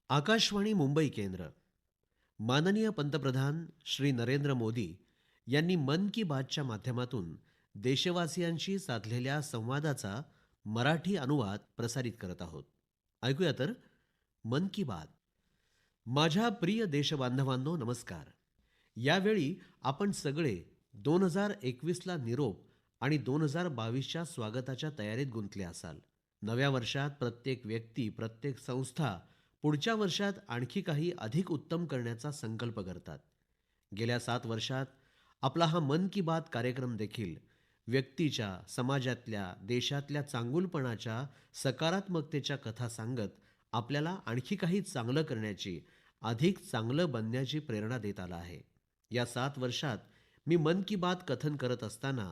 आकाशवाणी मुंबई केंद्र. माननीय पंतप्रधान श्री नरेंद्र मोदी यांनी मन की बातच्या माध्यमातून देशवासियांशी साधलेल्या संवादाचा मराठी अनुवाद प्रसारित करत आहोत. ऐकूया तर, मन की बात. माझ्या प्रिय देशबांधवांनो, नमस्कार. यावेळी आपण सगळे 2021 ला निरोप आणि 2022च्या स्वागताच्या तयारीत गुंतले असाल. नव्या वर्षात प्रत्येक व्यक्ती, प्रत्येक संस्था पुढच्या वर्षात आणखी काही अधिक उत्तम करण्याचा संकल्प करतात. गेल्या 7 वर्षात आपला हा मन की बात कार्यक्रम देखील व्यक्तीच्या, समाजातल्या, देशातल्या चांगुलपणाच्या, सकारात्मकतेच्या कथा सांगत आपल्याला आणखी काही चांगलं करण्याची, अधिक चांगलं बनण्याची प्रेरणा देत आला आहे. या 7 वर्षात मी मन की बात कथन करत असताना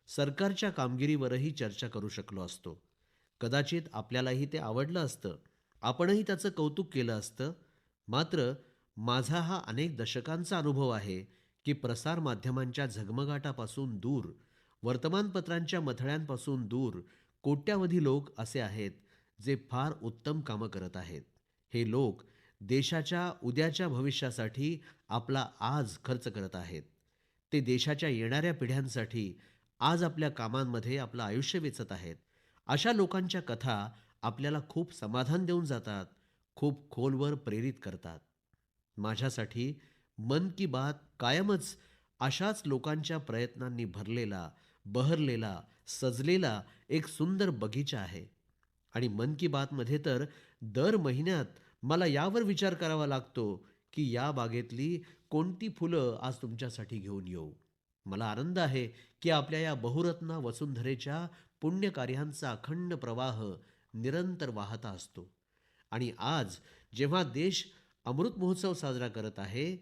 सरकारच्या कामगिरीवरही चर्चा करू शकलो असतो. कदाचित आपल्यालाही ते आवडलं असतं, आपणही त्याचं कौतुक केलं असतं. मात्र माझा हा अनेक दशकांचा अनुभव आहे की प्रसार माध्यमांच्या झगमगाटापासून दूर, वर्तमानपत्रांच्या मथळ्यांपासून दूर कोट्यावधी लोक असे आहेत जे फार उत्तम कामं करत आहेत. हे लोक देशाच्या उद्याच्या भविष्यासाठी आपला आज खर्च करत आहेत. ते देशाच्या येणाऱ्या पिढ्यांसाठी आज आपल्या कामांमध्ये आपलं आयुष्य वेचत आहेत. अशा लोकांच्या कथा आपल्याला खूप समाधान देऊन जातात, खूप खोलवर प्रेरित करतात. माझ्यासाठी मन की बात कायमच अशाच लोकांच्या प्रयत्नांनी भरलेला, बहरलेला, सजलेला एक सुंदर बगीचा आहे. आणि मन की बात मध्ये तर दर महिन्यात मला यावर विचार करावा लागतो की या बागेतली कोणती फुलं आज तुमच्यासाठी घेऊन येऊ. मला आनंद आहे की आपल्या या बहुरत्ना वसुंधरेच्या पुण्यकार्यांचा अखंड प्रवाह निरंतर वाहता असतो. आणि आज जेव्हा देश अमृत महोत्सव साजरा करत आहे,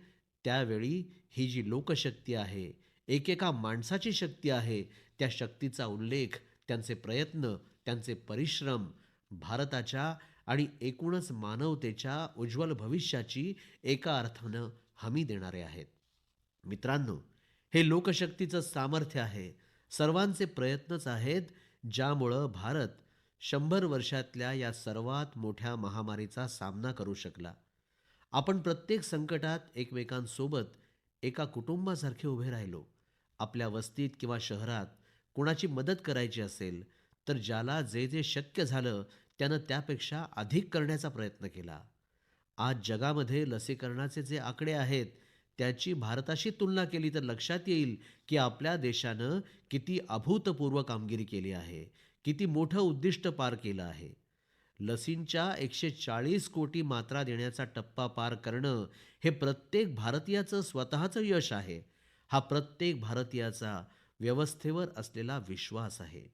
त्यावेळी ही जी लोकशक्ती आहे, एकेका माणसाची शक्ती आहे, त्या शक्तीचा उल्लेख, त्यांचे प्रयत्न, त्यांचे परिश्रम भारताच्या आणि एकूणच मानवतेच्या उज्ज्वल भविष्याची एका अर्थानं हमी देणारे आहेत. मित्रांनो, हे लोकशक्तीचं सामर्थ्य आहे, सर्वांचे प्रयत्नच आहेत, ज्यामुळं भारत 100 वर्षातल्या या सर्वात मोठ्या महामारीचा सामना करू शकला. आपण प्रत्येक संकटात एकमेकांसोबत एका कुटुंबासारखे उभे राहिलो. आपल्या वस्तीत किंवा शहरात कुणाची मदत करायची असेल, तर ज्याला जे जे शक्य झालं त्यानं त्यापेक्षा अधिक करण्याचा प्रयत्न केला. आज जगामध्ये लसीकरणाचे जे आकडे आहेत, त्याची भारताशी तुलना केली तर लक्षात येईल की आपल्या देशानं किती अभूतपूर्व कामगिरी केली आहे, किती मोठं उद्दिष्ट पार केलं आहे. लसींच्या 140 कोटी मात्रा देण्याचा टप्पा पार करणं हे प्रत्येक भारतीयाचं स्वतःचं यश आहे. हा प्रत्येक भारतीयाचा व्यवस्थेवर असलेला विश्वास आहे.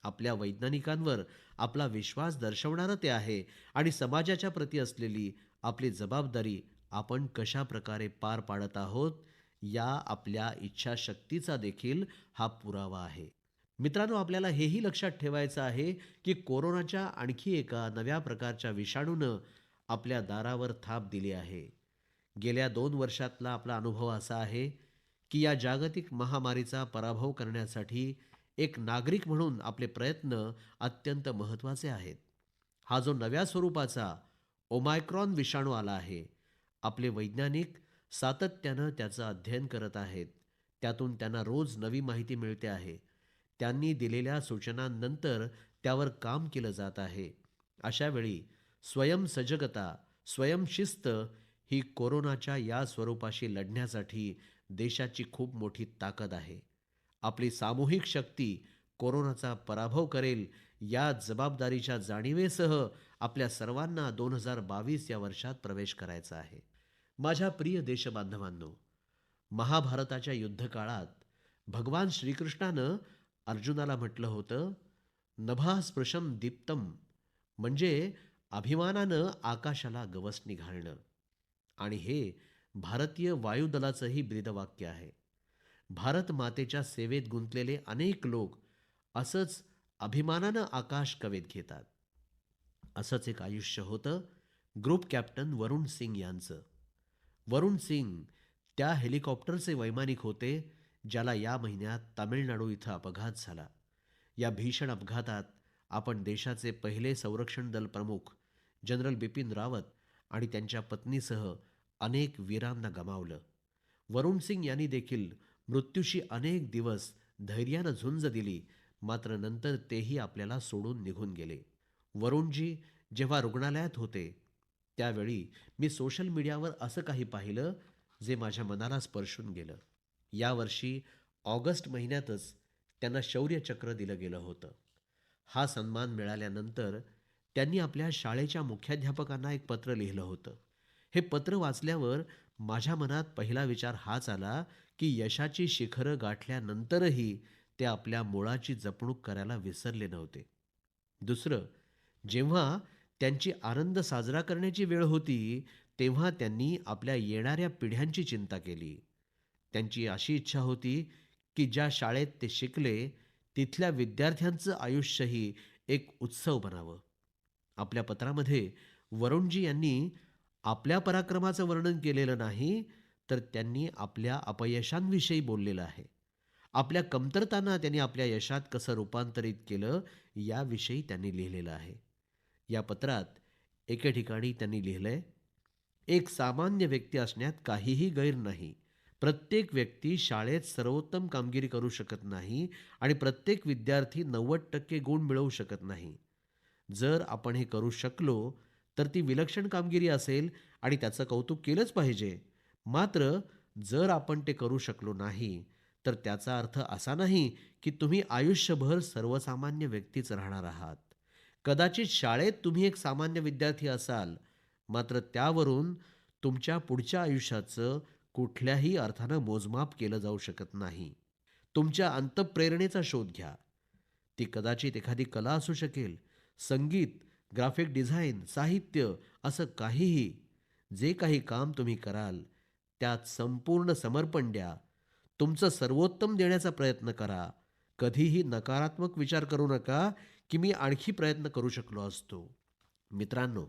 आपल्या वैज्ञानिकांवर आपला विश्वास दर्शवणारं ते आहे आणि समाजाच्या प्रती असलेली आपली जबाबदारी आपण कशा प्रकारे पार पाडत आहोत, या आपल्या इच्छाशक्तीचा देखील हा पुरावा आहे. मित्रांनो, आपल्याला हेही लक्षात ठेवायचं आहे की कोरोनाच्या आणखी एका नव्या प्रकारच्या विषाणूनं आपल्या दारावर थाप दिली आहे. गेल्या 2 वर्षातला आपला अनुभव असा आहे की या जागतिक महामारीचा पराभव करण्यासाठी एक नागरिक म्हणून आपले प्रयत्न अत्यंत महत्त्वाचे आहेत. हा जो नव्या स्वरूपाचा ओमायक्रॉन विषाणू आला आहे, आपले वैज्ञानिक सातत्यानं त्याचं अध्ययन करत आहेत. त्यातून त्यांना रोज नवी माहिती मिळते आहे. त्यांनी दिलेल्या सूचनांनंतर त्यावर काम केलं जात आहे. अशा वेळी स्वयंसजगता, स्वयंशिस्त ही कोरोनाच्या या स्वरूपाशी लढण्यासाठी देशाची खूप मोठी ताकद आहे. आपली सामूहिक शक्ती कोरोनाचा पराभव करेल, या जबाबदारीच्या जाणीवेसह आपल्या सर्वांना 2022 या वर्षात प्रवेश करायचा आहे. माझ्या प्रिय देशबांधवांनो, महाभारताच्या युद्धकाळात भगवान श्रीकृष्णानं अर्जुनाला म्हटलं होतं, नभः स्पृशं दीप्तम, म्हणजे अभिमानानं आकाशाला गवसणी घालणं. आणि हे भारतीय वायुदलाचंही ब्रीदवाक्य आहे. भारत मातेच्या सेवेत गुंतलेले अनेक लोक असंच अभिमानानं आकाश कवेत घेतात. असंच एक आयुष्य होतं ग्रुप कॅप्टन वरुण सिंग यांचं. वरुण सिंग त्या हेलिकॉप्टरचे वैमानिक होते, ज्याला या महिन्यात तामिळनाडू इथं अपघात झाला. या भीषण अपघातात आपण देशाचे पहिले संरक्षण दल प्रमुख जनरल बिपिन रावत आणि त्यांच्या पत्नीसह अनेक वीरांना गमावलं. वरुण सिंग यांनी देखील मृत्यूशी अनेक दिवस धैर्यानं झुंज दिली, मात्र नंतर तेही आपल्याला सोडून निघून गेले. वरुणजी जेव्हा रुग्णालयात होते, त्यावेळी मी सोशल मीडियावर असं काही पाहिलं जे माझ्या मनाला स्पर्शून गेलं. यावर्षी ऑगस्ट महिन्यातच त्यांना शौर्य चक्र दिलं गेलं होतं. हा सन्मान मिळाल्यानंतर त्यांनी आपल्या शाळेच्या मुख्याध्यापकांना एक पत्र लिहिलं होतं. हे पत्र वाचल्यावर माझ्या मनात पहिला विचार हाच आला, की यशाची शिखरं गाठल्यानंतरही ते आपल्या मुळाची जपणूक करायला विसरले नव्हते. दुसरं, जेव्हा त्यांची आनंद साजरा करण्याची वेळ होती, तेव्हा त्यांनी आपल्या येणाऱ्या पिढ्यांची चिंता केली. त्यांची अशी इच्छा होती, की ज्या शाळेत ते शिकले, तिथल्या विद्यार्थ्यांचं आयुष्यही एक उत्सव बनावं. आपल्या पत्रामध्ये वरुणजी यांनी आपल्या पराक्रमाचं वर्णन केलेलं नाही, तर त्यांनी आपल्या अपयशांविषयी बोललेलं आहे. आपल्या कमतरतांना त्यांनी आपल्या यशात कसं रूपांतरित केलं, याविषयी त्यांनी लिहिलेलं आहे. या पत्रात एके ठिकाणी त्यांनी लिहिलंय, एक सामान्य व्यक्ती असण्यात काहीही गैर नाही. प्रत्येक व्यक्ती शाळेत सर्वोत्तम कामगिरी करू शकत नाही आणि प्रत्येक विद्यार्थी 90% गुण मिळवू शकत नाही. जर आपण हे करू शकलो तर ती विलक्षण कामगिरी असेल आणि त्याचं कौतुक केलंच पाहिजे. मात्र जर आपण ते करू शकलो नाही, तर त्याचा अर्थ असा नाही की तुम्ही आयुष्यभर सर्वसामान्य व्यक्तीच राहणार आहात. कदाचित शाळेत तुम्ही एक सामान्य विद्यार्थी असाल, मात्र त्यावरून तुमच्या पुढच्या आयुष्याचं कुठल्याही अर्थानं मोजमाप केलं जाऊ शकत नाही. तुमच्या अंतःप्रेरणेचा शोध घ्या. ती कदाचित एखादी कला असू शकेल, संगीत, ग्राफिक डिझाईन, साहित्य, असं काहीही. जे काही काम तुम्ही कराल, त्यात संपूर्ण समर्पण द्या. तुमचं सर्वोत्तम देण्याचा प्रयत्न करा. कधीही नकारात्मक विचार करू नका, की मी आणखी प्रयत्न करू शकलो असतो. मित्रांनो,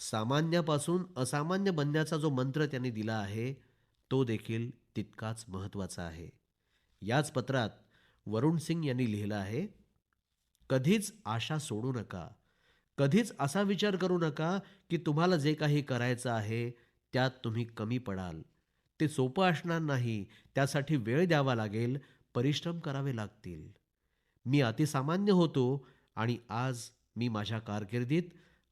सामान्यापासून असामान्य बनण्याचा जो मंत्र त्यांनी दिला आहे, तो देखील तितकाच महत्त्वाचा आहे. याच पत्रात वरुण सिंग यांनी लिहिलं आहे, कधीच आशा सोडू नका. कधीच असा विचार करू नका, की तुम्हाला जे काही करायचं आहे, त्यात तुम्ही कमी पडाल. ते सोपं असणार नाही. त्यासाठी वेळ द्यावा लागेल, परिश्रम करावे लागतील. मी अतिसामान्य होतो आणि आज मी माझ्या कारकिर्दीत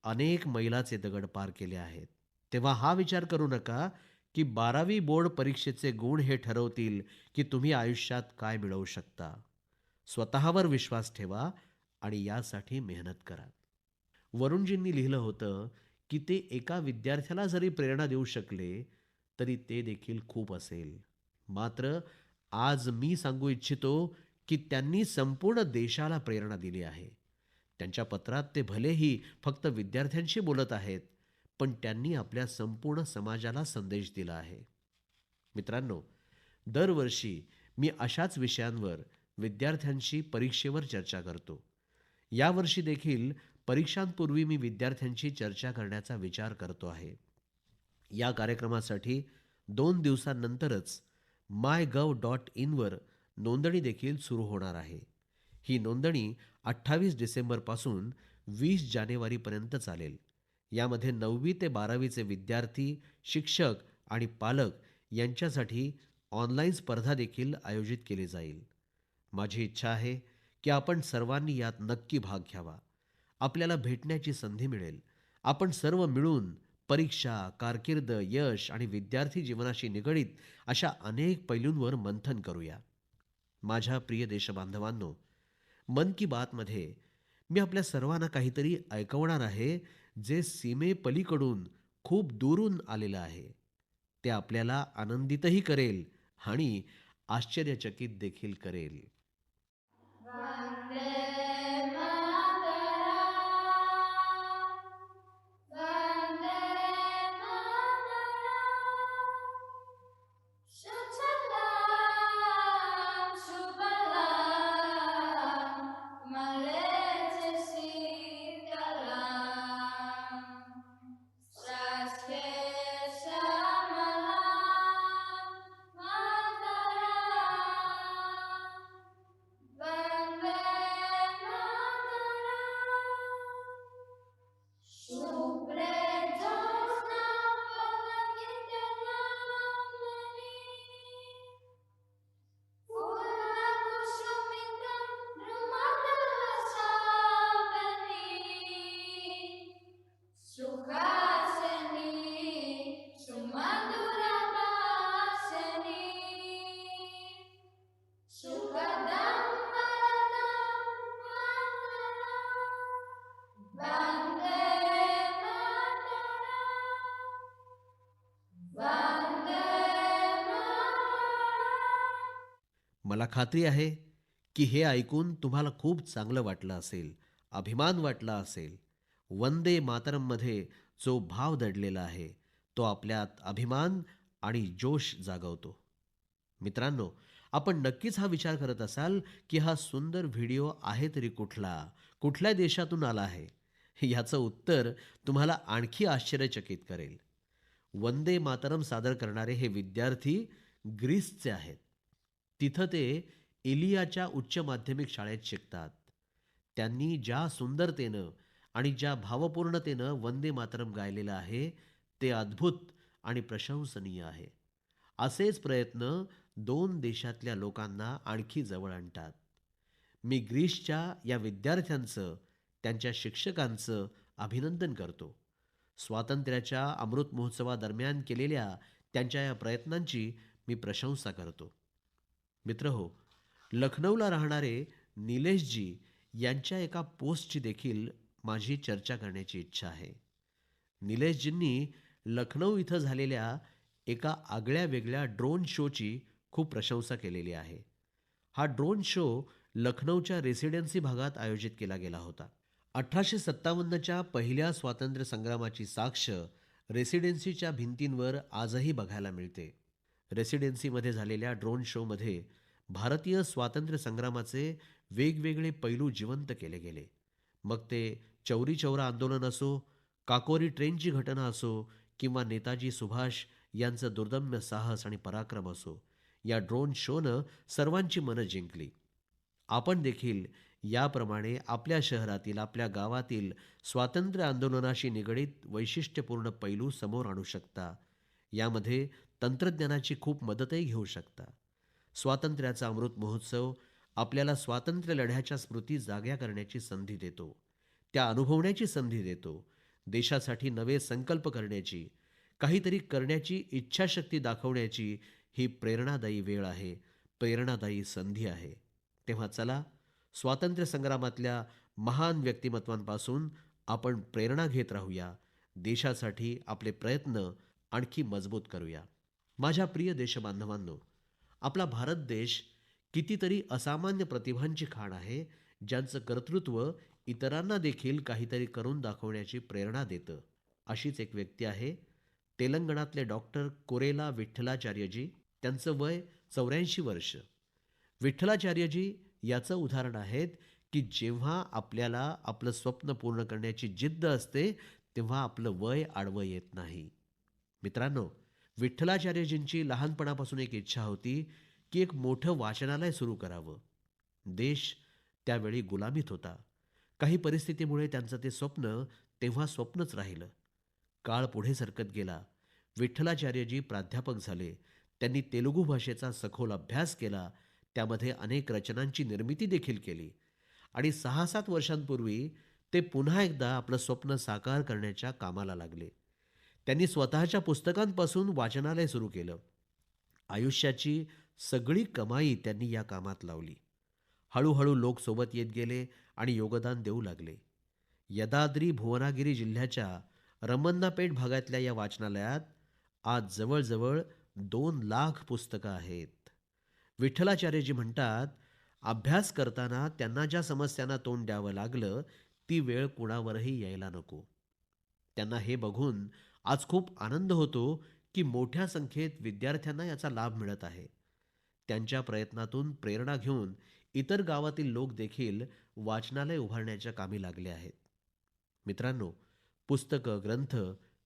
अनेक मैलाचे दगड पार केले आहेत. तेव्हा हा विचार करू नका, की 12वी बोर्ड परीक्षेचे गुण हे ठरवतील, की तुम्ही आयुष्यात काय मिळवू शकता. स्वतःवर विश्वास ठेवा आणि यासाठी मेहनत करा. वरुणजींनी लिहिलं होतं, की ते एका विद्यार्थ्याला जरी प्रेरणा देऊ शकले, तरी ते देखील खूप असेल. मात्र आज मी सांगू इच्छितो, की त्यांनी संपूर्ण देशाला प्रेरणा दिली आहे. त्यांच्या पत्रात ते भलेही फक्त विद्यार्थ्यांशी बोलत आहेत, पण त्यांनी आपल्या संपूर्ण समाजाला संदेश दिला आहे. मित्रांनो, दरवर्षी मी अशाच विषयांवर विद्यार्थ्यांशी परीक्षेवर चर्चा करतो. यावर्षी देखील परीक्षांपूर्वी मी विद्यार्थ्यांशी चर्चा करण्याचा विचार करतो आहे. या कार्यक्रमासाठी 2 दिवसांनंतरच MyGov.in वर नोंदणी देखील सुरू होणार आहे. ही नोंदणी 28 डिसेंबरपासून 20 जानेवारीपर्यंत चालेल. यामध्ये 9वी ते 12वीचे विद्यार्थी, शिक्षक आणि पालक यांच्यासाठी ऑनलाईन स्पर्धा देखील आयोजित केली जाईल. माझी इच्छा आहे की आपण सर्वांनी यात नक्की भाग घ्यावा. आपल्याला भेटण्याची संधी मिळेल. आपण सर्व मिळून परीक्षा, कारकीर्द, यश आणि विद्यार्थी जीवनाशी निगडीत अशा अनेक पैलूंवर मंथन करूया. माझ्या प्रिय देशबांधवांनो, मन की बातमध्ये मी आपल्या सर्वांना काहीतरी ऐकवणार आहे, जे सीमेपलीकडून खूप दूरून आलेलं आहे. ते आपल्याला आनंदितही करेल आणि आश्चर्यचकित देखील करेल. वन्दे मातरम्, वन्दे मातरम्, सुजलां सुफलां मलयजशीतलाम्, स्वस्ति श्यामलां मातरम्, वन्दे मला खात्री आहे की हे ऐकून तुम्हाला खूप चांगलं वाटलं असेल, अभिमान वाटला असेल. वंदे मातरममध्ये जो भाव दडलेला आहे, तो आपल्यात अभिमान आणि जोश जागवतो. मित्रांनो, आपण नक्कीच हा विचार करत असाल की हा सुंदर व्हिडिओ आहे तरी कुठला, कुठल्या देशातून आला आहे? याचं उत्तर तुम्हाला आणखी आश्चर्यचकित करेल. वंदे मातरम सादर करणारे हे विद्यार्थी ग्रीसचे आहेत. तिथं ते इलियाच्या उच्च माध्यमिक शाळेत शिकतात. त्यांनी ज्या सुंदरतेनं आणि ज्या भावपूर्णतेनं वंदे मातरम गायलेलं आहे, ते अद्भुत आणि प्रशंसनीय आहे. असेच प्रयत्न दोन देशातल्या लोकांना आणखी जवळ आणतात. मी ग्रीसच्या या विद्यार्थ्यांचं, त्यांच्या शिक्षकांचं अभिनंदन करतो. स्वातंत्र्याच्या अमृत महोत्सवादरम्यान केलेल्या त्यांच्या या प्रयत्नांची मी प्रशंसा करतो. मित्रहो, लखनौला राहणारे निलेशजी यांच्या एका पोस्टची देखील माझी चर्चा करण्याची इच्छा आहे. निलेशजींनी लखनौ इथं झालेल्या एका आगळ्या-वेगळ्या ड्रोन शोची खूप प्रशंसा केलेली आहे. हा ड्रोन शो लखनौच्या रेसिडेन्सी भागात आयोजित केला गेला होता. 1857च्या पहिल्या स्वातंत्र्य संग्रामाची साक्ष रेसिडेन्सीच्या भिंतींवर आजही बघायला मिळते. रेसिडेन्सीमध्ये झालेल्या ड्रोन शोमध्ये भारतीय स्वातंत्र्य संग्रामाचे वेगवेगळे पैलू जिवंत केले गेले. मग ते चौरी चौरा आंदोलन असो, काकोरी ट्रेनची घटना असो किंवा नेताजी सुभाष यांचं दुर्दम्य साहस आणि पराक्रम असो, या ड्रोन शोनं सर्वांची मनं जिंकली. आपण देखील याप्रमाणे आपल्या शहरातील, आपल्या गावातील स्वातंत्र्य आंदोलनाशी निगडीत वैशिष्ट्यपूर्ण पैलू समोर आणू शकता. यामध्ये तंत्रज्ञानाची खूप मदतही घेऊ शकता. स्वातंत्र्याचा अमृत महोत्सव आपल्याला स्वातंत्र्य लढ्याच्या स्मृती जाग्या करण्याची संधी देतो. त्या अनुभवण्याची संधी देतो. देशासाठी नवे संकल्प करण्याची, काहीतरी करण्याची इच्छाशक्ती दाखवण्याची ही प्रेरणादायी वेळ आहे, प्रेरणादायी संधी आहे. तेव्हा चला, स्वातंत्र्य संग्रामातल्या महान व्यक्तिमत्वांपासून आपण प्रेरणा घेत राहूया. देशासाठी आपले प्रयत्न आणखी मजबूत करूया. माझ्या प्रिय देशबांधवांनो, आपला भारत देश कितीतरी असामान्य प्रतिभांची खाण आहे, ज्यांचं कर्तृत्व इतरांना देखील काहीतरी करून दाखवण्याची प्रेरणा देतं. अशीच एक व्यक्ती आहे तेलंगणातले डॉक्टर कोरेला विठ्ठलाचार्यजी. त्यांचं वय 84 वर्ष. विठ्ठलाचार्यजी याचं उदाहरण आहेत की जेव्हा आपल्याला आपलं स्वप्न पूर्ण करण्याची जिद्द असते, तेव्हा आपलं वय आडवं येत नाही. मित्रांनो, विठ्ठलाचार्यजींची लहानपणापासून एक इच्छा होती की एक मोठं वाचनालय सुरू करावं. देश त्यावेळी गुलामीत होता. काही परिस्थितीमुळे त्यांचं ते स्वप्न तेव्हा स्वप्नच राहिलं. काळ पुढे सरकत गेला. विठ्ठलाचार्यजी प्राध्यापक झाले. त्यांनी तेलुगू भाषेचा सखोल अभ्यास केला. त्यामध्ये अनेक रचनांची निर्मिती देखील केली आणि 6-7 वर्षांपूर्वी ते पुन्हा एकदा आपलं स्वप्न साकार करण्याच्या कामाला लागले. त्यांनी स्वतःच्या पुस्तकांपासून वाचनालय सुरू केलं. आयुष्याची सगळी कमाई त्यांनी या कामात लावली. हळूहळू लोक सोबत येत गेले आणि योगदान देऊ लागले. यदाद्री भुवनागिरी जिल्ह्याच्या रमन्नापेठ भागातल्या या वाचनालयात आज जवळजवळ 2 लाख पुस्तकं आहेत. विठ्ठलाचार्यजी म्हणतात, अभ्यास करताना त्यांना ज्या समस्यांना तोंड द्यावं लागलं, ती वेळ कुणावरही यायला नको. त्यांना हे बघून आज खूप आनंद होतो की मोठ्या संख्येत विद्यार्थ्यांना याचा लाभ मिळत आहे. त्यांच्या प्रयत्नातून प्रेरणा घेऊन इतर गावातील लोक देखील वाचनालय उभारण्याच्या कामी लागले आहेत. मित्रांनो, पुस्तकं, ग्रंथ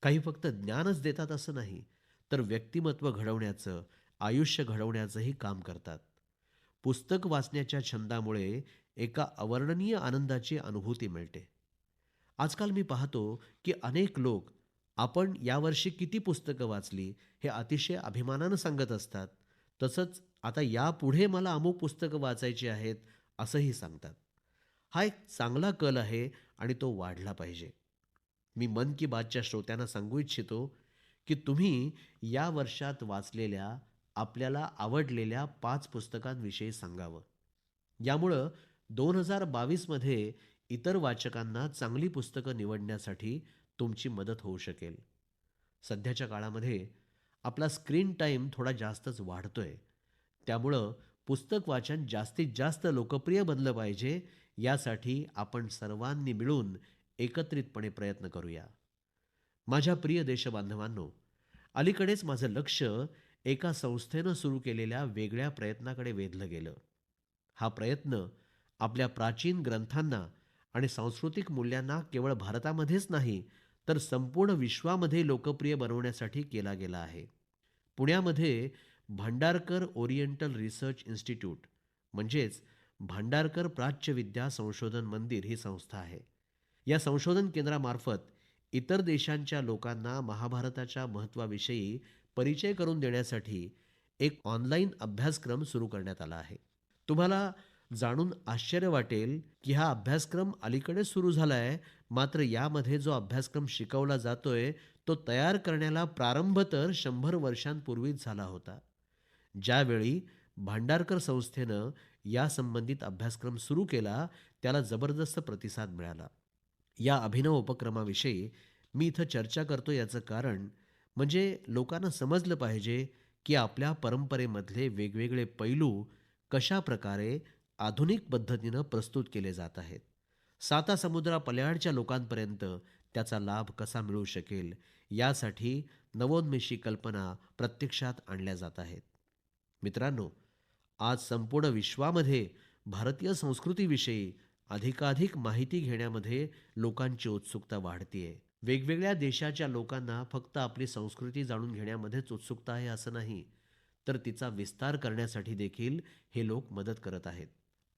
काही फक्त ज्ञानच देतात असं नाही, तर व्यक्तिमत्व घडवण्याचं, आयुष्य घडवण्याचंही काम करतात. पुस्तक वाचण्याच्या छंदामुळे एका अवर्णनीय आनंदाची अनुभूती मिळते. आजकाल मी पाहतो की अनेक लोक आपण यावर्षी किती पुस्तकं वाचली हे अतिशय अभिमानानं सांगत असतात. तसंच आता यापुढे मला अमुक पुस्तकं वाचायची आहेत असंही सांगतात. हा एक चांगला कल आहे आणि तो वाढला पाहिजे. मी मन की बातच्या श्रोत्यांना सांगू इच्छितो की तुम्ही या वर्षात वाचलेल्या, आपल्याला आवडलेल्या 5 पुस्तकांविषयी सांगावं. यामुळं 2022 मध्ये इतर वाचकांना चांगली पुस्तकं निवडण्यासाठी तुमची मदत होऊ शकेल. सध्याच्या काळामध्ये आपला स्क्रीन टाईम थोडा जास्तच वाढतोय. त्यामुळं पुस्तक वाचन जास्तीत जास्त लोकप्रिय बनलं पाहिजे, यासाठी आपण सर्वांनी मिळून एकत्रितपणे प्रयत्न करूया. माझ्या प्रिय देशबांधवांनो, अलीकडेच माझं लक्ष एका संस्थेनं सुरू केलेल्या वेगळ्या प्रयत्नाकडे वेधलं गेलं. हा प्रयत्न आपल्या प्राचीन ग्रंथांना आणि सांस्कृतिक मूल्यांना केवळ भारतामध्येच नाही, तर संपूर्ण विश्वामध्ये लोकप्रिय बनवण्यासाठी केला गेला आहे. पुण्यामध्ये भांडारकर ओरिएंटल रिसर्च इन्स्टिट्यूट म्हणजेच भांडारकर प्राच्यविद्या संशोधन मंदिर ही संस्था आहे. या संशोधन केंद्रामार्फत इतर देशांच्या लोकांना महाभारताच्या महत्त्वाविषयी परिचय करून देण्यासाठी एक ऑनलाईन अभ्यासक्रम सुरू करण्यात आला आहे. तुम्हाला जाणून आश्चर्य वाटेल की हा अभ्यासक्रम अलीकडेच सुरू झाला आहे, मात्र यामध्ये जो अभ्यासक्रम शिकवला जातोय तो तयार करण्याला प्रारंभ तर 100 वर्षांपूर्वीच झाला होता. ज्यावेळी भांडारकर संस्थेनं या संबंधित अभ्यासक्रम सुरू केला, त्याला जबरदस्त प्रतिसाद मिळाला. या अभिनव उपक्रमाविषयी मी इथं चर्चा करतो, याचं कारण म्हणजे लोकांना समजलं पाहिजे की आपल्या परंपरेमधले वेगवेगळे पैलू कशा प्रकारे आधुनिक पद्धतीनं प्रस्तुत केले जात आहेत. साता समुद्रापल्याडच्या लोकांपर्यंत त्याचा लाभ कसा मिळू शकेल, यासाठी नवोन्मेषी कल्पना प्रत्यक्षात आणल्या जात आहेत. मित्रांनो, आज संपूर्ण विश्वामध्ये भारतीय संस्कृतीविषयी अधिकाधिक माहिती घेण्यामध्ये लोकांची उत्सुकता वाढतीये. वेगवेगळ्या देशाच्या लोकांना फक्त आपली संस्कृती जाणून घेण्यामध्येच उत्सुकता आहे असं नाही, तर तिचा विस्तार करण्यासाठी देखील हे लोक मदत करत आहेत.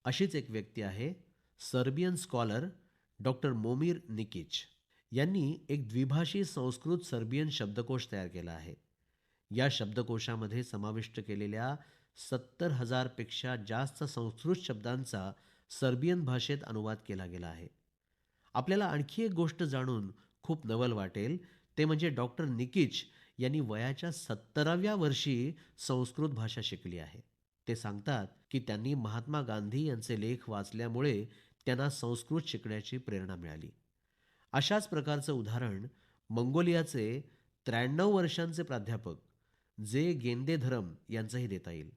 अशीच एक व्यक्ती आहे सर्बियन स्कॉलर डॉक्टर मोमिर निकिच. यांनी एक द्विभाषी संस्कृत सर्बियन शब्दकोश तयार केला आहे. या शब्दकोशामध्ये समाविष्ट केलेल्या 70,000 पेक्षा जास्त संस्कृत शब्दांचा सर्बियन भाषेत अनुवाद केला गेला आहे. आपल्याला आणखी एक गोष्ट जाणून खूप नवल वाटेल, ते म्हणजे डॉक्टर निकिच यांनी वयाच्या 70व्या वर्षी संस्कृत भाषा शिकली आहे. ते सांगतात की त्यांनी महात्मा गांधी यांचे लेख वाचल्यामुळे त्यांना संस्कृत शिकण्याची प्रेरणा मिळाली. अशाच प्रकारचं उदाहरण मंगोलियाचे 93 वर्षांचे प्राध्यापक जे गेंदेधरम यांचंही देता येईल.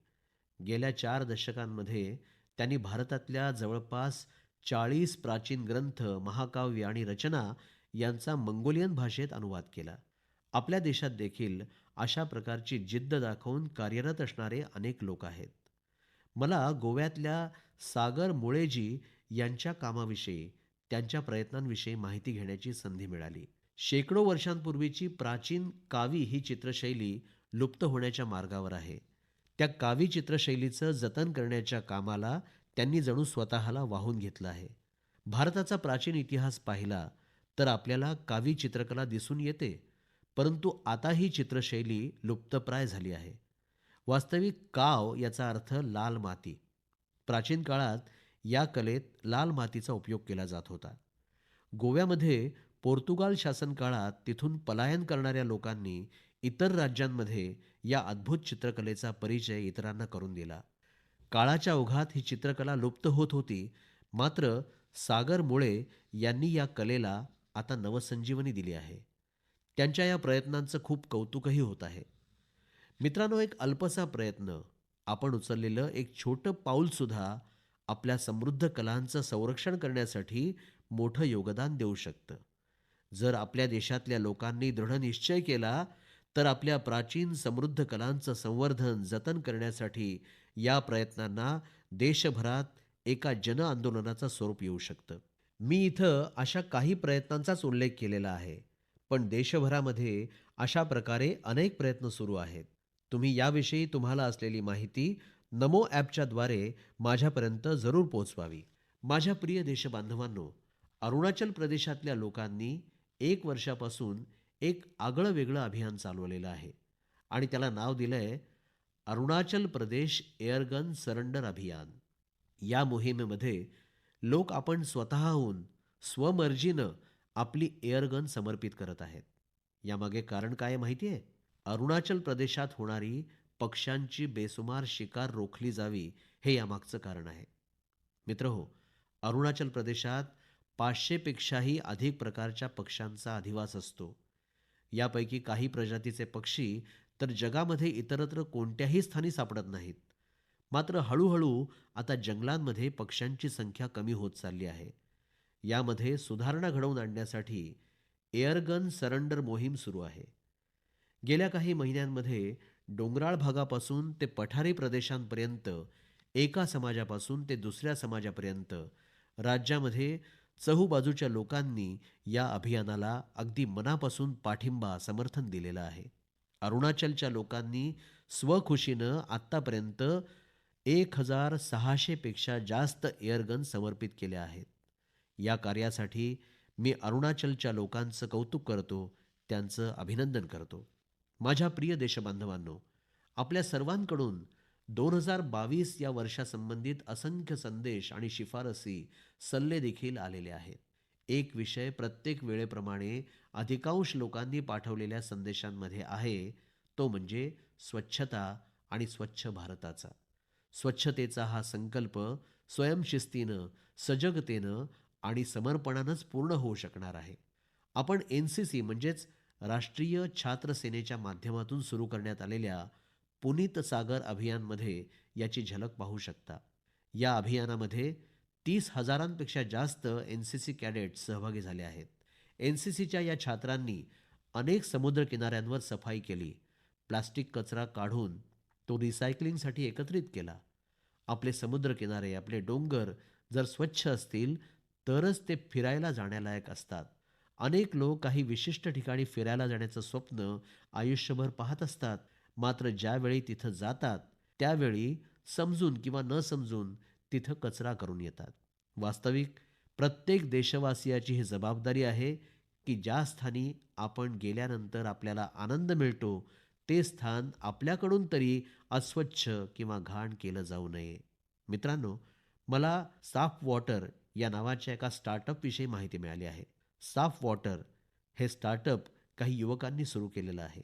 गेल्या 4 दशकांमध्ये त्यांनी भारतातल्या जवळपास 40 प्राचीन ग्रंथ, महाकाव्य आणि रचना यांचा मंगोलियन भाषेत अनुवाद केला. आपल्या देशात देखील अशा प्रकारची जिद्द दाखवून कार्यरत असणारे अनेक लोक आहेत. मला गोव्यातल्या सागर मुळेजी यांच्या कामाविषयी, त्यांच्या प्रयत्नांविषयी माहिती घेण्याची संधी मिळाली. शेकडो वर्षांपूर्वीची प्राचीन कावी ही चित्रशैली लुप्त होण्याच्या मार्गावर आहे. त्या कावी चित्रशैलीचं जतन करण्याच्या कामाला त्यांनी जणू स्वतःला वाहून घेतलं आहे. भारताचा प्राचीन इतिहास पाहिला तर आपल्याला कावी चित्रकला दिसून येते, परंतु आता ही चित्रशैली लुप्तप्राय झाली आहे. वास्तविक काव याचा अर्थ लाल माती. प्राचीन काळात या कलेत लाल मातीचा उपयोग केला जात होता. गोव्यामध्ये पोर्तुगाल शासन काळात तिथून पलायन करणाऱ्या लोकांनी इतर राज्यांमध्ये या अद्भुत चित्रकलेचा परिचय इतरांना करून दिला. काळाच्या ओघात ही चित्रकला लुप्त होत होती, मात्र सागर मुळे यांनी या कलेला आता नवसंजीवनी दिली आहे. त्यांच्या या प्रयत्नांचं खूप कौतुकही होत आहे. मित्रांनो, एक अल्पसा प्रयत्न, आपण उचललेलं एक छोटं पाऊल सुद्धा आपल्या समृद्ध कलांचं संरक्षण करण्यासाठी मोठं योगदान देऊ शकतं. जर आपल्या देशातल्या लोकांनी दृढ निश्चय केला तर आपल्या प्राचीन समृद्ध कलांचं संवर्धन, जतन करण्यासाठी या प्रयत्नांना देशभरात एका जन आंदोलनाचं स्वरूप येऊ शकतं. मी इथं अशा काही प्रयत्नांचाच उल्लेख केलेला आहे, पण देशभरामध्ये अशा प्रकारे अनेक प्रयत्न सुरू आहेत. तुम्ही याविषयी तुम्हाला असलेली माहिती नमो ॲपच्या द्वारे माझ्यापर्यंत जरूर पोहोचवावी. माझ्या प्रिय देशबांधवांनो, अरुणाचल प्रदेशातल्या लोकांनी 1 वर्षापासून एक आगळं वेगळं अभियान चालवलेलं आहे आणि त्याला नाव दिलंय अरुणाचल प्रदेश एअरगन सरेंडर अभियान. या मोहिमेमध्ये लोक आपण स्वतःहून स्वमर्जीनं आपली एअरगन समर्पित करत आहेत. यामागे कारण काय आहे माहिती आहे? अरुणाचल प्रदेशात होणारी पक्ष्यांची बेसुमार शिकार रोखली जावी, हे यामागचं कारण आहे. मित्रहो, अरुणाचल प्रदेशात 500 पेक्षाही अधिक प्रकारच्या पक्ष्यांचा अधिवास असतो. यापैकी काही प्रजातीचे पक्षी तर जगामध्ये इतरत्र कोणत्याही स्थानी सापडत नाहीत. मात्र हळूहळू आता जंगलांमध्ये पक्ष्यांची संख्या कमी होत चालली आहे. यामध्ये सुधारणा घडवून आणण्यासाठी एअरगन सरेंडर मोहीम सुरू आहे. गेल्या काही महिन्यांमध्ये डोंगराळ भागापासून ते पठारी प्रदेशांपर्यंत, एका समाजापासून ते दुसऱ्या समाजापर्यंत राज्यामध्ये चहूबाजूच्या लोकांनी या अभियानाला अगदी मनापासून पाठिंबा, समर्थन दिलेलं आहे. अरुणाचलच्या लोकांनी स्वखुशीनं आत्तापर्यंत 1,600 पेक्षा जास्त एअरगन समर्पित केल्या आहेत. या कार्यासाठी मी अरुणाचलच्या लोकांचं कौतुक करतो, त्यांचं अभिनंदन करतो. माझ्या प्रिय देशबांधवांनो, आपल्या सर्वांकडून 2022 या वर्षासंबंधित असंख्य संदेश आणि शिफारसी, सल्ले देखील आलेले आहेत. एक विषय प्रत्येक वेळेप्रमाणे अधिकांश लोकांनी पाठवलेल्या संदेशांमध्ये आहे, तो म्हणजे स्वच्छता आणि स्वच्छ भारताचा. स्वच्छतेचा हा संकल्प स्वयंशिस्तीनं, सजगतेनं आणि समर्पणानंच पूर्ण होऊ शकणार आहे. आपण एनसीसी म्हणजेच राष्ट्रीय छात्र सेनेच्या माध्यमातून सुरू करण्यात आलेल्या पुनीत सागर अभियानमध्ये याची झलक पाहू शकता. या अभियानामध्ये 30,000पेक्षा जास्त एनसीसी कॅडेट्स सहभागी झाले आहेत. एनसीसीच्या या छात्रांनी अनेक समुद्र किनाऱ्यांवर सफाई केली, प्लास्टिक कचरा काढून तो रिसायकलिंगसाठी एकत्रित केला. आपले समुद्र किनारे, आपले डोंगर जर स्वच्छ असतील तरच ते फिरायला जाण्यालायक असतात. अनेक लोक काही विशिष्ट ठिकाणी फिरायला जाण्याचं स्वप्न आयुष्यभर पाहत असतात, मात्र ज्यावेळी तिथं जातात त्यावेळी समजून किंवा न समजून तिथं कचरा करून येतात. वास्तविक प्रत्येक देशवासियाची ही जबाबदारी आहे की ज्या स्थानी आपण गेल्यानंतर आपल्याला आनंद मिळतो, ते स्थान आपल्याकडून तरी अस्वच्छ किंवा घाण केलं जाऊ नये. मित्रांनो, मला साफ वॉटर या नावाच्या एका स्टार्टअप विषयी माहिती मिळाली आहे. साफ वॉटर हे स्टार्टअप काही युवकांनी सुरू केलेलं आहे.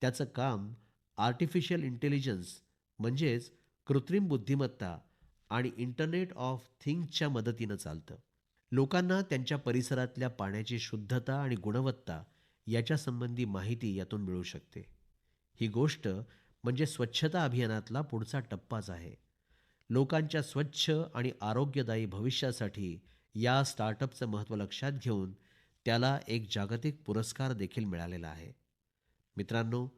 त्याचं काम आर्टिफिशियल इंटेलिजन्स म्हणजेच कृत्रिम बुद्धिमत्ता आणि इंटरनेट ऑफ थिंग्सच्या मदतीनं चालतं. लोकांना त्यांच्या परिसरातल्या पाण्याची शुद्धता आणि गुणवत्ता याच्या संबंधी माहिती यातून मिळू शकते. ही गोष्ट म्हणजे स्वच्छता अभियानातला पुढचा टप्पाच आहे. लोकांच्या स्वच्छ आणि आरोग्यदायी भविष्यासाठी या स्टार्टअपचं महत्त्व लक्षात घेऊन त्याला एक जागतिक पुरस्कार देखील मिळालेला आहे. मित्रांनो,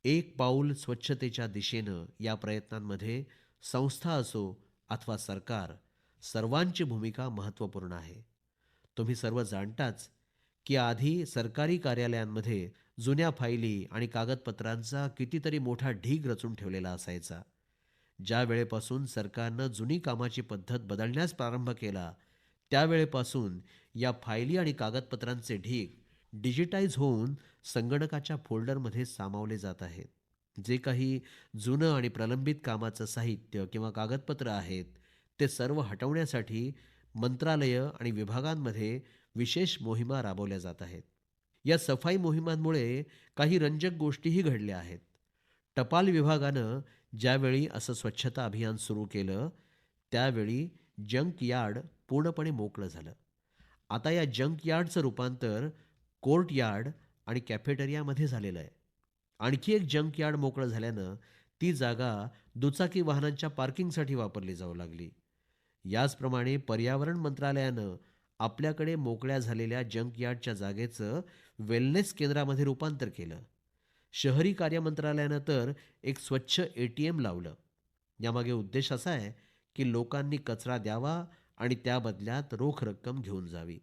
एक पाऊल स्वच्छतेच्या दिशेनं या प्रयत्नांमध्ये संस्था असो अथवा सरकार, सर्वांची भूमिका महत्त्वपूर्ण आहे. तुम्ही सर्व जाणताच की आधी सरकारी कार्यालयांमध्ये जुन्या फाईली आणि कागदपत्रांचा कितीतरी मोठा ढीग रचून ठेवलेला असायचा. ज्या वेळेपासून सरकारनं जुनी कामाची पद्धत बदलण्यास प्रारंभ केला, त्यावेळेपासून या फायली आणि कागदपत्रांचे ढीग डिजिटाईज होऊन संगणकाच्या फोल्डरमध्ये सामावले जात आहेत. जे काही जुनं आणि प्रलंबित कामाचं साहित्य किंवा कागदपत्र आहेत, ते सर्व हटवण्यासाठी मंत्रालयं आणि विभागांमध्ये विशेष मोहिमा राबवल्या जात आहेत. या सफाई मोहिमांमुळे काही रंजक गोष्टीही घडल्या आहेत. टपाल विभागानं ज्यावेळी असं स्वच्छता अभियान सुरू केलं, त्यावेळी जंक यार्ड पूर्णपणे मोकळं झालं. आता या जंक यार्डचं रूपांतर कोर्ट यार्ड आणि कॅफेटेरियामध्ये झालेलं आहे. आणखी एक जंक यार्ड मोकळं झाल्यानं ती जागा दुचाकी वाहनांच्या पार्किंगसाठी वापरली जाऊ लागली. याचप्रमाणे पर्यावरण मंत्रालयानं आपल्याकडे मोकळ्या झालेल्या जंक यार्डच्या जागेचं वेलनेस केंद्रामध्ये रूपांतर केलं. शहरी कार्य मंत्रालयानं तर एक स्वच्छ एटीएम लावलं. यामागे उद्देश असा आहे की लोकांनी कचरा द्यावा आणि त्या बदल्यात रोख रक्कम घेऊन जावी.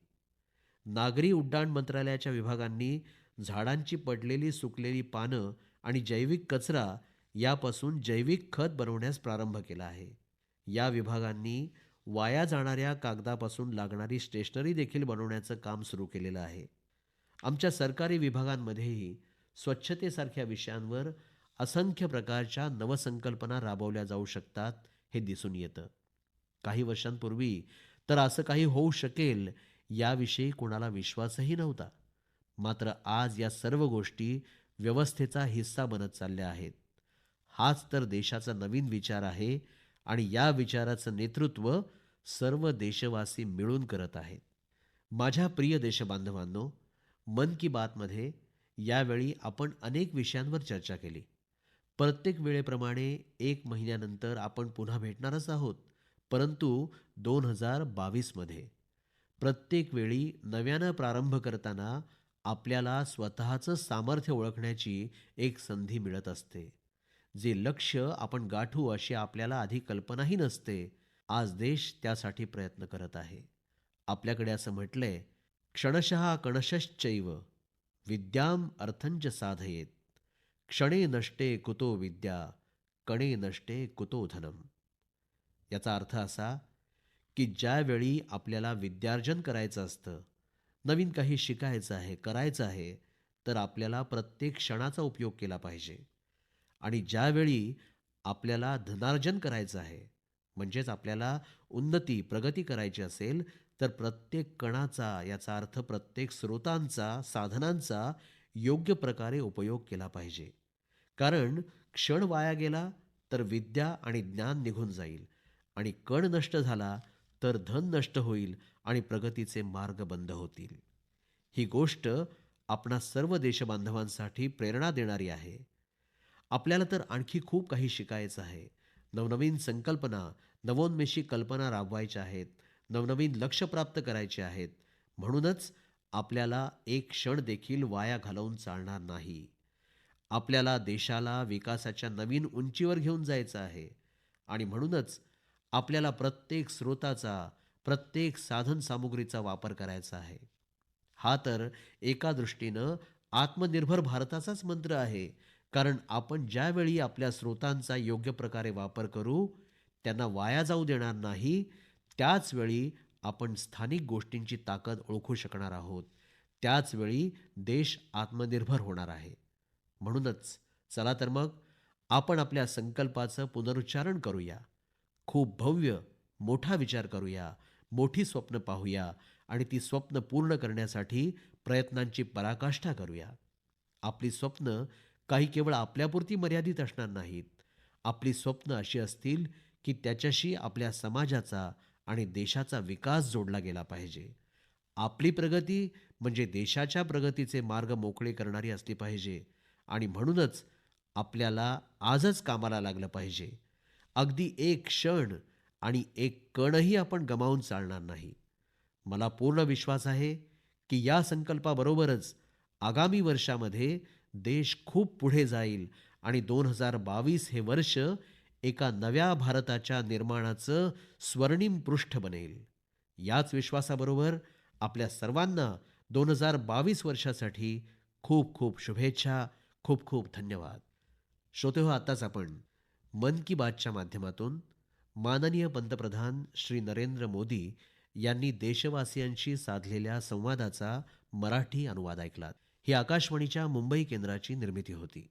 नागरी उड्डाण मंत्रालयाच्या विभागांनी झाडांची पडलेली सुकलेली पानं आणि जैविक कचरा यापासून जैविक खत बनवण्यास प्रारंभ केला आहे. या विभागांनी वाया जाणाऱ्या कागदापासून लागणारी स्टेशनरी देखील बनवण्याचं काम सुरू केलेलं आहे. आमच्या सरकारी विभागांमध्येही स्वच्छतेसारख्या विषयांवर असंख्य प्रकारच्या नवसंकल्पना राबवल्या जाऊ शकतात, हे दिसून येतं. काही वर्षांपूर्वी तर असं काही होऊ शकेल याविषयी कोणाला विश्वासही नव्हता. मात्र आज या सर्व गोष्टी व्यवस्थेचा हिस्सा बनत चालल्या आहेत. हाच तर देशाचा नवीन विचार आहे आणि या विचाराचं नेतृत्व सर्व देशवासी मिळून करत आहेत. माझ्या प्रिय देशबांधवांनो, मन की बातमध्ये यावेळी आपण अनेक विषयांवर चर्चा केली. प्रत्येक वेळेप्रमाणे 1 महिन्यानंतर आपण पुन्हा भेटणारच आहोत, परंतु 2022 मध्ये. प्रत्येक वेळी नव्यानं प्रारंभ करताना आपल्याला स्वतःचं सामर्थ्य ओळखण्याची एक संधी मिळत असते. जे लक्ष्य आपण गाठू अशी आपल्याला आधी कल्पनाही नसते, आज देश त्यासाठी प्रयत्न करत आहे. आपल्याकडे असं म्हटलंय, क्षणशः कणशश्चैव विद्याम अर्थंच साधयेत. क्षणे नष्टे कुतो विद्या, कणे नष्टे कुतो धनम. याचा अर्थ असा की ज्यावेळी आपल्याला विद्यार्जन करायचं असतं, नवीन काही शिकायचं आहे, करायचं आहे, तर आपल्याला प्रत्येक क्षणाचा उपयोग केला पाहिजे. आणि ज्यावेळी आपल्याला धनार्जन करायचं आहे, म्हणजेच आपल्याला उन्नती, प्रगती करायची असेल, तर प्रत्येक कणाचा, याचा अर्थ प्रत्येक स्रोतांचा, साधनांचा योग्य प्रकारे उपयोग केला पाहिजे. कारण क्षण वाया गेला तर विद्या आणि ज्ञान निघून जाईल, आणि कण नष्ट झाला तर धन नष्ट होईल आणि प्रगतीचे मार्ग बंद होतील. ही गोष्ट आपणा सर्व देशबांधवांसाठी प्रेरणा देणारी आहे. आपल्याला तर आणखी खूप काही शिकायचं आहे. नवनवीन संकल्पना, नवोन्मेषी कल्पना राबवायच्या आहेत. नवनवीन लक्ष्य प्राप्त करायचे आहेत. म्हणूनच आपल्याला एक क्षण देखील वाया घालवून चालणार नाही. आपल्याला देशाला विकासाच्या नवीन उंचीवर घेऊन जायचं आहे. आणि म्हणूनच आपल्याला प्रत्येक स्रोताचा, प्रत्येक साधन सामुग्रीचा वापर करायचा आहे. हा तर एका दृष्टीनं आत्मनिर्भर भारताचाच मंत्र आहे. कारण आपण ज्यावेळी आपल्या स्रोतांचा योग्य प्रकारे वापर करू, त्यांना वाया जाऊ देणार नाही, त्याच वेळी आपण स्थानिक गोष्टींची ताकद ओळखू शकणार आहोत. त्याच वेळी देश आत्मनिर्भर होणार आहे. म्हणूनच चला तर मग आपण आपल्या संकल्पाचं पुनरुच्चारण करूया. खूप भव्य, मोठा विचार करूया, मोठी स्वप्न पाहूया आणि ती स्वप्न पूर्ण करण्यासाठी प्रयत्नांची पराकाष्ठा करूया. आपली स्वप्न काही केवळ आपल्यापुरती मर्यादित असणार नाहीत. आपली स्वप्न अशी असतील की त्याच्याशी आपल्या समाजाचा आणि देशाचा विकास जोडला गेला पाहिजे. आपली प्रगती म्हणजे देशाच्या प्रगतीचे मार्ग मोकळे करणारी असली पाहिजे. आणि म्हणूनच आपल्याला आजच कामाला लागलं पाहिजे. अगदी एक क्षण आणि एक कणही आपण गमावून चालणार नाही. मला पूर्ण विश्वास आहे की या संकल्पाबरोबरच आगामी वर्षामध्ये देश खूप पुढे जाईल आणि 2022 हे वर्ष एका नव्या भारताच्या निर्माणाचं स्वर्णिम पृष्ठ बनेल. याच विश्वासाबरोबर आपल्या सर्वांना 2022 वर्षासाठी खूप खूप शुभेच्छा. खूप खूप धन्यवाद. श्रोतेहो, आताच आपण मन की बातच्या माध्यमातून माननीय पंतप्रधान श्री नरेंद्र मोदी यांनी देशवासियांशी साधलेल्या संवादाचा मराठी अनुवाद ऐकलात. ही आकाशवाणीच्या मुंबई केंद्राची निर्मिती होती.